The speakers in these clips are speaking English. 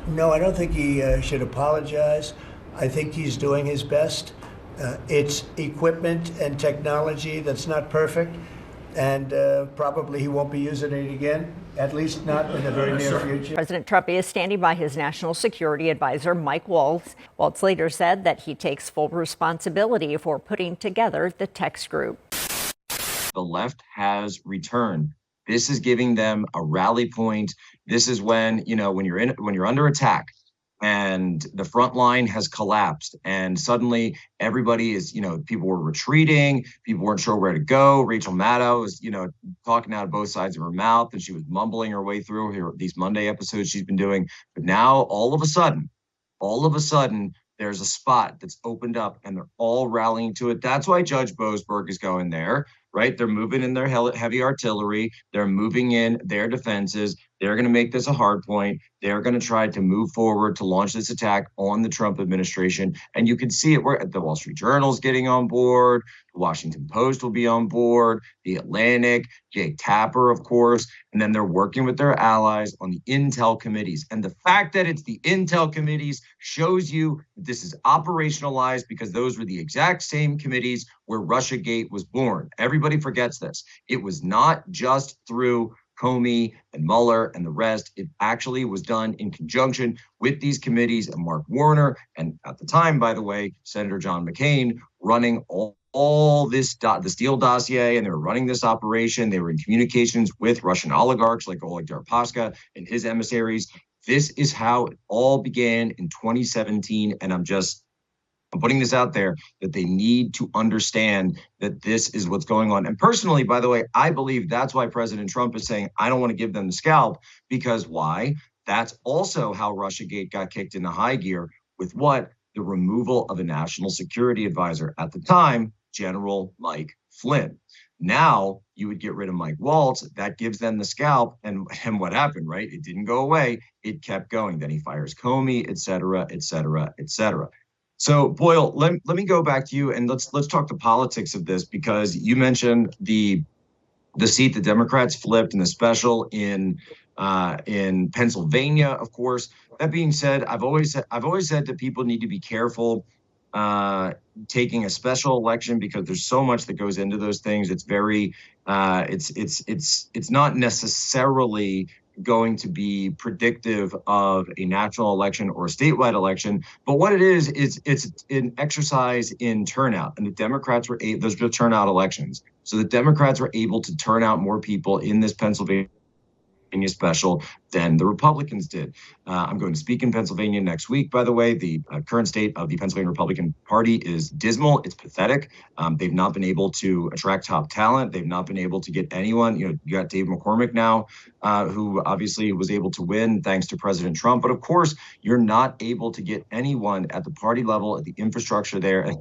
No, I don't think he should apologize. I think he's doing his best. It's equipment and technology that's not perfect, and probably he won't be using it again, at least not in the very near future. President Trump is standing by his national security advisor, Mike Waltz. Waltz later said that he takes full responsibility for putting together the text group. The left has returned. This is giving them a rally point. This is when, when you're under attack and the front line has collapsed and suddenly everybody is, people were retreating. People weren't sure where to go. Rachel Maddow was, talking out of both sides of her mouth, and she was mumbling her way through these Monday episodes she's been doing. But now all of a sudden, there's a spot that's opened up and they're all rallying to it. That's why Judge Boasberg is going there, right? They're moving in their heavy artillery. They're moving in their defenses. They're going to make this a hard point. They're going to try to move forward to launch this attack on the Trump administration. And you can see it where the Wall Street Journal's getting on board. The Washington Post will be on board. The Atlantic, Jake Tapper, of course. And then they're working with their allies on the intel committees. And the fact that it's the intel committees shows you this is operationalized because those were the exact same committees where Russiagate was born. Everybody forgets this. It was not just through Comey and Mueller and the rest. It actually was done in conjunction with these committees and Mark Warner. And at the time, by the way, Senator John McCain running all this, the Steele dossier, and they were running this operation. They were in communications with Russian oligarchs like Oleg Deripaska and his emissaries. This is how it all began in 2017. And I'm putting this out there that they need to understand that this is what's going on. And personally, by the way, I believe that's why President Trump is saying, I don't want to give them the scalp, because why? That's also how Russiagate got kicked into high gear with what? The removal of a national security advisor at the time, General Mike Flynn. Now you would get rid of Mike Waltz. That gives them the scalp. And what happened, right? It didn't go away. It kept going. Then he fires Comey, et cetera, et cetera, et cetera. So Boyle, let me go back to you and let's talk the politics of this, because you mentioned the seat the Democrats flipped in the special in Pennsylvania, of course. That being said, I've always said that people need to be careful taking a special election because there's so much that goes into those things. It's very it's not necessarily going to be predictive of a national election or a statewide election. But what it is it's an exercise in turnout. And the Democrats those were turnout elections. So the Democrats were able to turn out more people in this Pennsylvania special than the Republicans did. I'm going to speak in Pennsylvania next week, by the way. The current state of the Pennsylvania Republican Party is dismal. It's pathetic. They've not been able to attract top talent. They've not been able to get anyone. You got Dave McCormick now, who obviously was able to win thanks to President Trump. But of course, you're not able to get anyone at the party level, at the infrastructure there. And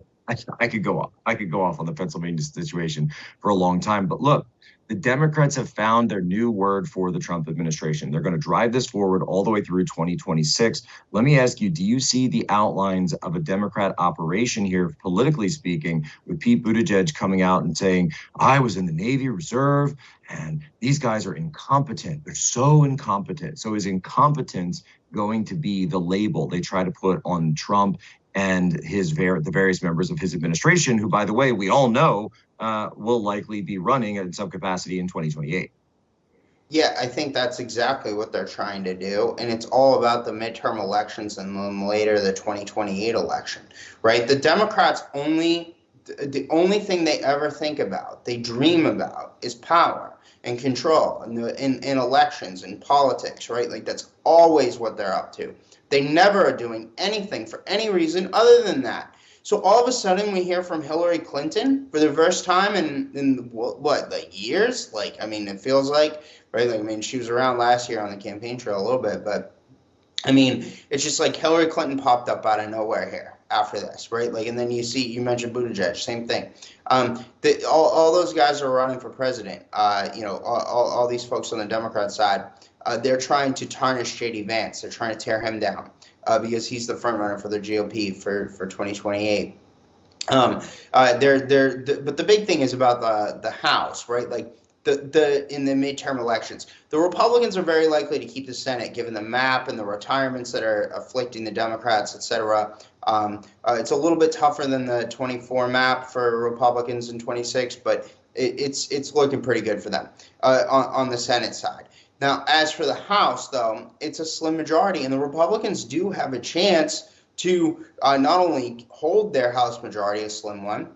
I could go off on the Pennsylvania situation for a long time. But look, the Democrats have found their new word for the Trump administration. They're going to drive this forward all the way through 2026. Let me ask you, do you see the outlines of a Democrat operation here, politically speaking, with Pete Buttigieg coming out and saying, I was in the Navy Reserve and these guys are incompetent. They're so incompetent. So is incompetence going to be the label they try to put on Trump and the various members of his administration, who, by the way, we all know will likely be running in some capacity in 2028. Yeah, I think that's exactly what they're trying to do. And it's all about the midterm elections and then later the 2028 election, right? The Democrats the only thing they ever think about, they dream about, is power and control in elections and politics, right? Like that's always what they're up to. They never are doing anything for any reason other than that. So all of a sudden we hear from Hillary Clinton for the first time in years? It feels like, right? She was around last year on the campaign trail a little bit, but it's just like Hillary Clinton popped up out of nowhere here after this, right? And then you mentioned Buttigieg, same thing. All those guys are running for president. All these folks on the Democrat side, they're trying to tarnish J.D. Vance. They're trying to tear him down because he's the front runner for the GOP for 2028. But the big thing is about the House, right? in the midterm elections. The Republicans are very likely to keep the Senate, given the map and the retirements that are afflicting the Democrats, et cetera. It's a little bit tougher than the 24 map for Republicans in 26, but it's looking pretty good for them on the Senate side. Now, as for the House, though, it's a slim majority, and the Republicans do have a chance to not only hold their House majority, a slim one,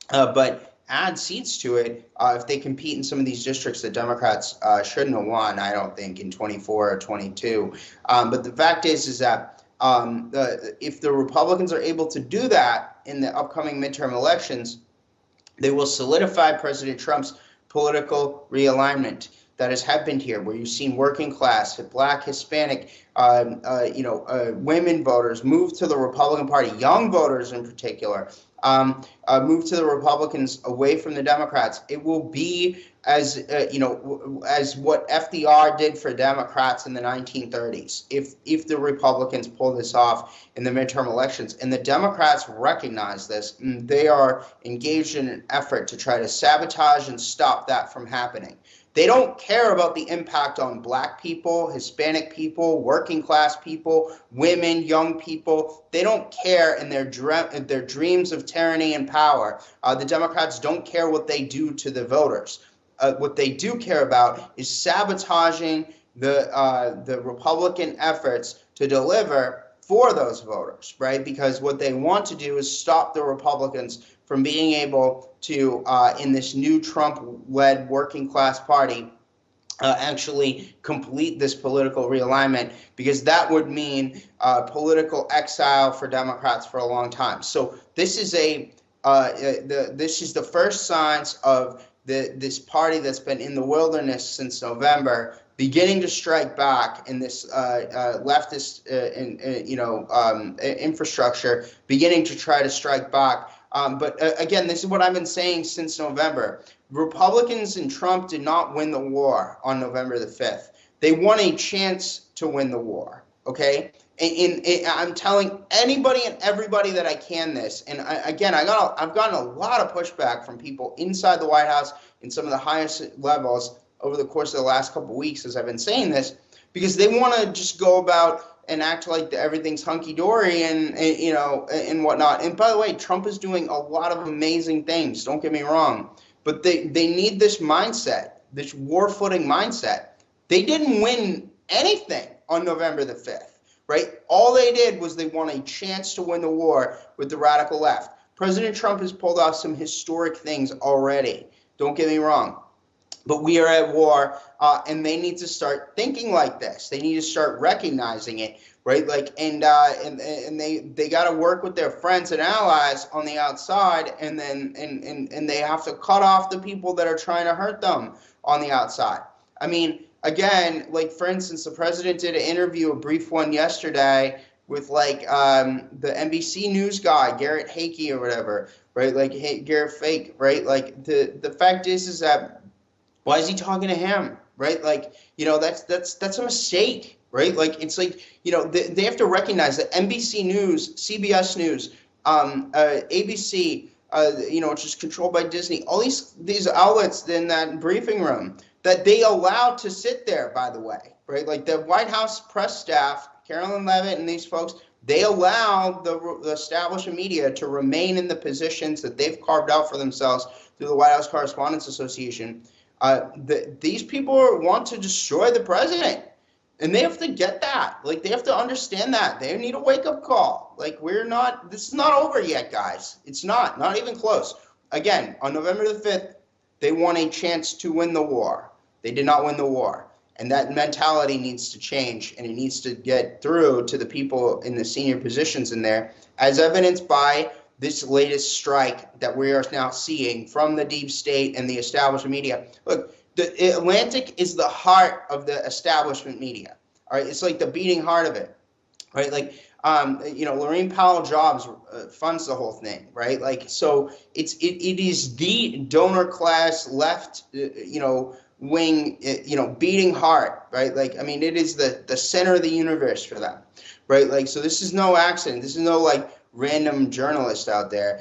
but add seats to it if they compete in some of these districts that Democrats shouldn't have won, I don't think, in 24 or 22. But the fact is that if the Republicans are able to do that in the upcoming midterm elections, they will solidify President Trump's political realignment that has happened here, where you've seen working class, Black, Hispanic, women voters move to the Republican Party, young voters in particular, move to the Republicans away from the Democrats. It will be as what FDR did for Democrats in the 1930s. If the Republicans pull this off in the midterm elections, and the Democrats recognize this, they are engaged in an effort to try to sabotage and stop that from happening. They don't care about the impact on Black people, Hispanic people, working class people, women, young people. They don't care in their dreams of tyranny and power. The Democrats don't care what they do to the voters. What they do care about is sabotaging the Republican efforts to deliver for those voters, right? Because what they want to do is stop the Republicans from being able to, in this new Trump-led working class party, actually complete this political realignment, because that would mean political exile for Democrats for a long time. So this is this is the first signs of this party that's been in the wilderness since November beginning to strike back in this leftist infrastructure, beginning to try to strike back. But again, this is what I've been saying since November. Republicans and Trump did not win the war on November the 5th. They won a chance to win the war, okay? I'm telling anybody and everybody that I can this. And I've gotten a lot of pushback from people inside the White House in some of the highest levels over the course of the last couple of weeks as I've been saying this, because they want to just go about and act like everything's hunky-dory and whatnot. And by the way, Trump is doing a lot of amazing things, don't get me wrong. But they need this mindset, this war-footing mindset. They didn't win anything on November the 5th, right? All they did was they won a chance to win the war with the radical left. President Trump has pulled off some historic things already, don't get me wrong. But we are at war, and they need to start thinking like this. They need to start recognizing it, right? Like, and they got to work with their friends and allies on the outside, and they have to cut off the people that are trying to hurt them on the outside. I mean, again, like for instance, the president did an interview, a brief one yesterday, with like the NBC News guy, Garrett Hakey or whatever, right? Like Garrett Fake, right? Like the fact is that. Why is he talking to him, right? Like, that's a mistake, right? Like, it's like, they have to recognize that NBC News, CBS News, ABC, which is controlled by Disney, all these outlets in that briefing room that they allowed to sit there, by the way, right? Like the White House press staff, Carolyn Levitt and these folks, they allowed the establishment media to remain in the positions that they've carved out for themselves through the White House Correspondents Association. These people want to destroy the president, and they have to get that. Like, they have to understand that. They need a wake-up call. Like, this is not over yet, guys. It's not even close. Again, on November the 5th, they won a chance to win the war. They did not win the war. And that mentality needs to change, and it needs to get through to the people in the senior positions in there, as evidenced by this latest strike that we are now seeing from the deep state and the establishment media. Look, the Atlantic is the heart of the establishment media. All right, it's like the beating heart of it, right? Like, Laurene Powell Jobs funds the whole thing, right? Like, so it is the donor class left, wing, beating heart, right? Like, I mean, it is the center of the universe for them, right? Like, so this is no accident. This is no like random journalist out there.